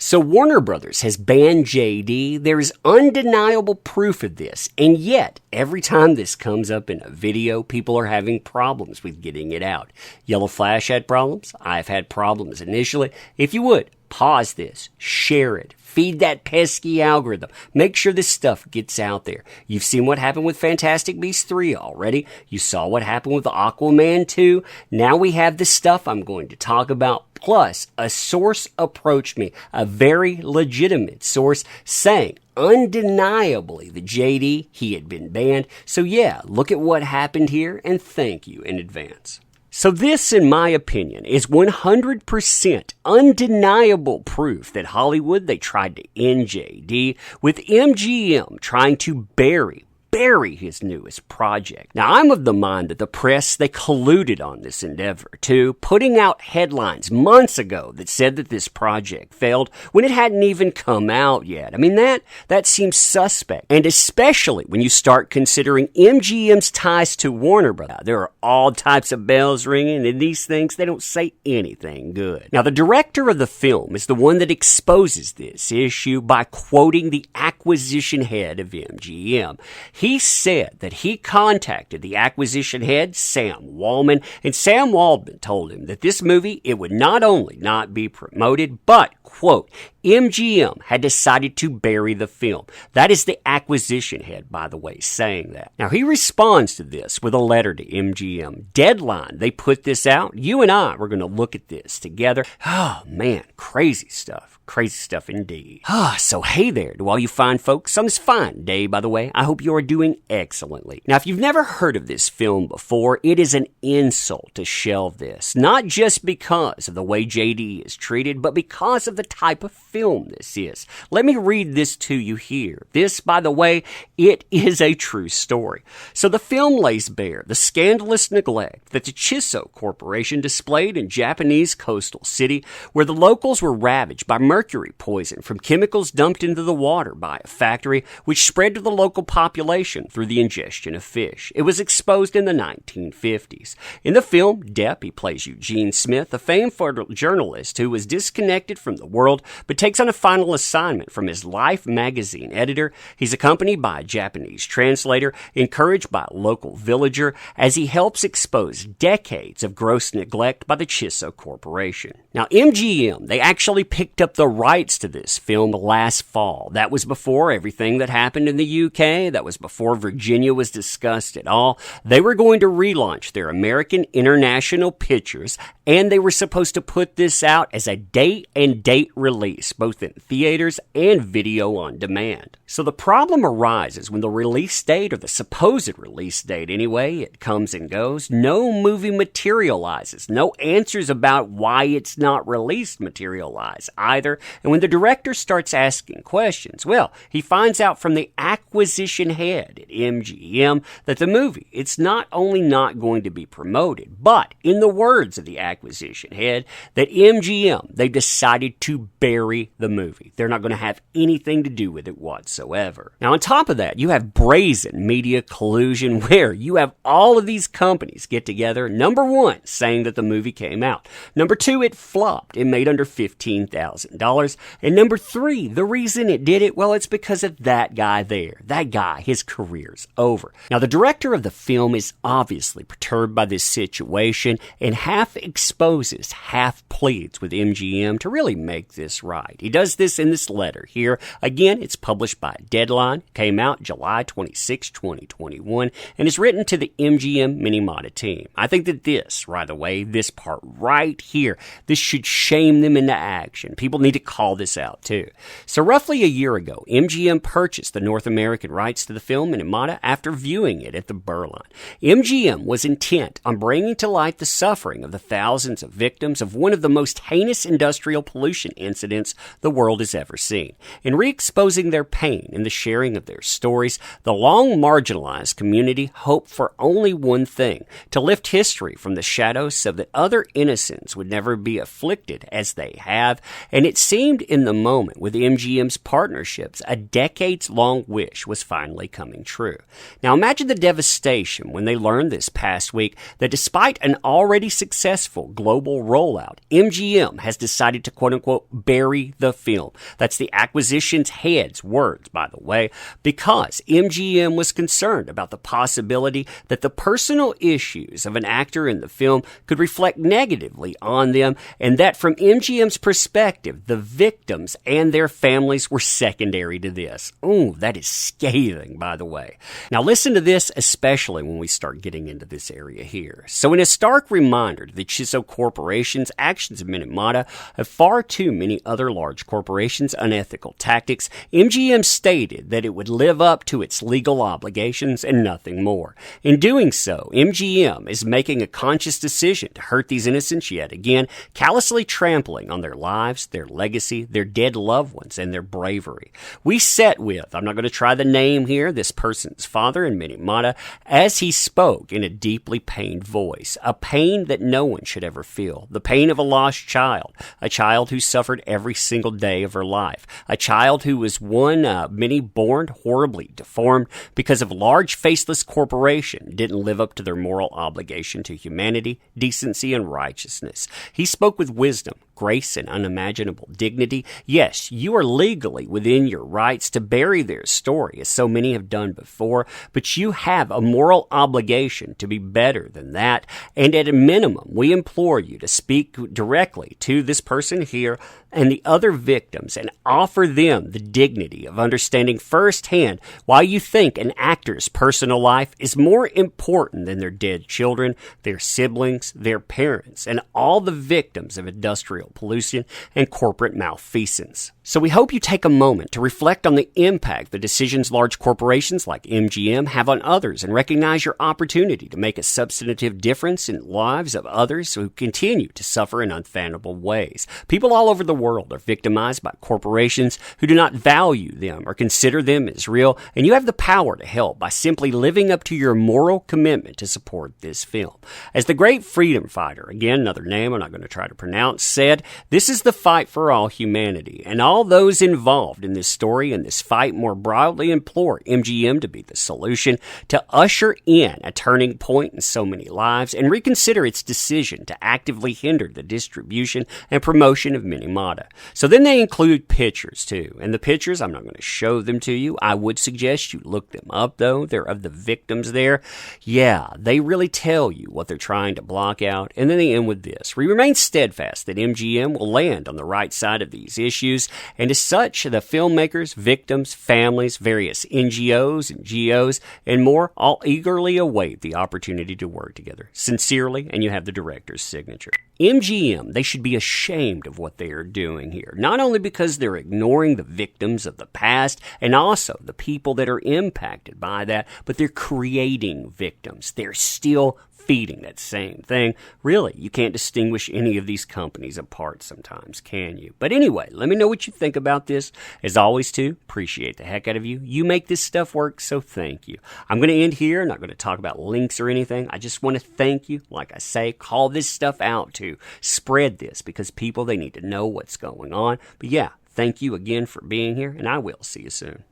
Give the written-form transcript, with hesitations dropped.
So Warner Brothers has banned JD. There is undeniable proof of this, and yet every time this comes up in a video, people are having problems with getting it out. Yellow Flash had problems. I've had problems initially. If you would, pause this, share it, feed that pesky algorithm. Make sure this stuff gets out there. You've seen what happened with Fantastic Beasts 3 already. You saw what happened with Aquaman 2. Now we have the stuff I'm going to talk about. Plus, a source approached me, a very legitimate source, saying undeniably that JD, he had been banned. So yeah, look at what happened here, and thank you in advance. So this, in my opinion, is 100% undeniable proof that Hollywood, they tried to end JD, with MGM trying to bury his newest project. Now, I'm of the mind that the press, they colluded on this endeavor, too, putting out headlines months ago that said that this project failed when it hadn't even come out yet. I mean, that seems suspect, and especially when you start considering MGM's ties to Warner Brothers. There are all types of bells ringing, and these things, they don't say anything good. Now, the director of the film is the one that exposes this issue by quoting the acquisition head of MGM. He said that he contacted the acquisition head, Sam Waldman, and Sam Waldman told him that this movie, it would not only not be promoted, but, quote, MGM had decided to bury the film. That is the acquisition head, by the way, saying that. Now, he responds to this with a letter to MGM. Deadline, they put this out. You and I, we're going to look at this together. Oh, man, crazy stuff. Crazy stuff indeed. So hey there to all you fine folks on this fine day, by the way. I hope you are doing excellently. Now, if you've never heard of this film before, it is an insult to shelve this. Not just because of the way JD is treated, but because of the type of film this is. Let me read this to you here. This, by the way, it is a true story. So the film lays bare the scandalous neglect that the Chiso Corporation displayed in Japanese coastal city, where the locals were ravaged by mercury poison from chemicals dumped into the water by a factory, which spread to the local population through the ingestion of fish. It was exposed in the 1950s. In the film, Depp, he plays Eugene Smith, a famed journalist who was disconnected from the world but takes on a final assignment from his Life magazine editor. He's accompanied by a Japanese translator, encouraged by a local villager, as he helps expose decades of gross neglect by the Chiso Corporation. Now, MGM, they actually picked up the rights to this film last fall. That was before everything that happened in the UK. That was before Virginia was discussed at all. They were going to relaunch their American International Pictures, and they were supposed to put this out as a date release, both in theaters and video on demand. So the problem arises when the release date, or the supposed release date anyway, it comes and goes. No movie materializes. No answers about why it's not released materialize either. And when the director starts asking questions, well, he finds out from the acquisition head at MGM that the movie, it's not only not going to be promoted, but in the words of the acquisition head, that MGM, they've decided to bury the movie. They're not going to have anything to do with it whatsoever. Now, on top of that, you have brazen media collusion, where you have all of these companies get together. Number one, saying that the movie came out. Number two, it flopped. It made under $15,000. And number three, the reason it did it, well, it's because of that guy there. That guy, his career's over. Now, the director of the film is obviously perturbed by this situation and half exposes, half pleads with MGM to really make this right. He does this in this letter here. Again, it's published by Deadline, came out July 26, 2021, and is written to the MGM Minamata team. I think that this, by the way, this part right here, this should shame them into action. People need to call this out too. So roughly a year ago, MGM purchased the North American rights to the film Minamata after viewing it at the Berlin. MGM was intent on bringing to light the suffering of the thousands of victims of one of the most heinous industrial pollution incidents the world has ever seen. In re-exposing their pain and the sharing of their stories, the long marginalized community hoped for only one thing: to lift history from the shadows so that other innocents would never be afflicted as they have. And it seemed in the moment with MGM's partnerships, a decades-long wish was finally coming true. Now imagine the devastation when they learned this past week that despite an already successful global rollout, MGM has decided to quote-unquote bury the film. That's the acquisition's head's words, by the way, because MGM was concerned about the possibility that the personal issues of an actor in the film could reflect negatively on them, and that from MGM's perspective, the victims and their families were secondary to this. Ooh, that is scathing, by the way. Now listen to this, especially when we start getting into this area here. So in a stark reminder to the Chiso Corporation's actions of Minamata of far too many other large corporations' unethical tactics, MGM stated that it would live up to its legal obligations and nothing more. In doing so, MGM is making a conscious decision to hurt these innocents yet again, callously trampling on their lives, their legacy, their dead loved ones, and their bravery. We sat with, I'm not going to try the name here, this person's father in Minamata, as he spoke in a deeply pained voice, a pain that no one should ever feel, the pain of a lost child, a child who suffered every single day of her life, a child who was one many born horribly deformed because of large faceless corporation didn't live up to their moral obligation to humanity, decency, and righteousness. He spoke with wisdom, grace, and unimaginable dignity. Yes, you are legally within your rights to bury their story, as so many have done before, but you have a moral obligation to be better than that, and at a minimum, we implore you to speak directly to this person here and the other victims and offer them the dignity of understanding firsthand why you think an actor's personal life is more important than their dead children, their siblings, their parents, and all the victims of industrial pollution and corporate malfeasance. So we hope you take a moment to reflect on the impact the decisions large corporations like MGM have on others and recognize your opportunity to make a substantive difference in lives of others who continue to suffer in unfathomable ways. People all over the world are victimized by corporations who do not value them or consider them as real, and you have the power to help by simply living up to your moral commitment to support this film. As the great freedom fighter, again, another name I'm not going to try to pronounce, said, this is the fight for all humanity, and all those involved in this story and this fight more broadly implore MGM to be the solution, to usher in a turning point in so many lives, and reconsider its decision to actively hinder the distribution and promotion of Minamata. So then they include pictures too, and the pictures, I'm not going to show them to you. I would suggest you look them up though. They're of the victims there. Yeah, they really tell you what they're trying to block out, and then they end with this. We remain steadfast that MGM will land on the right side of these issues, and as such, the filmmakers, victims, families, various NGOs and GOs, and more all eagerly await the opportunity to work together. Sincerely, and you have the director's signature. MGM, they should be ashamed of what they are doing here, not only because they're ignoring the victims of the past and also the people that are impacted by that, but they're creating victims. They're still feeding that same thing. Really, you can't distinguish any of these companies apart sometimes, can you? But anyway, let me know what you think about this. As always, too, appreciate the heck out of you. You make this stuff work, so thank you. I'm going to end here. I'm not going to talk about links or anything. I just want to thank you. Like I say, call this stuff out to spread this because people, they need to know what's going on. But yeah, thank you again for being here, and I will see you soon.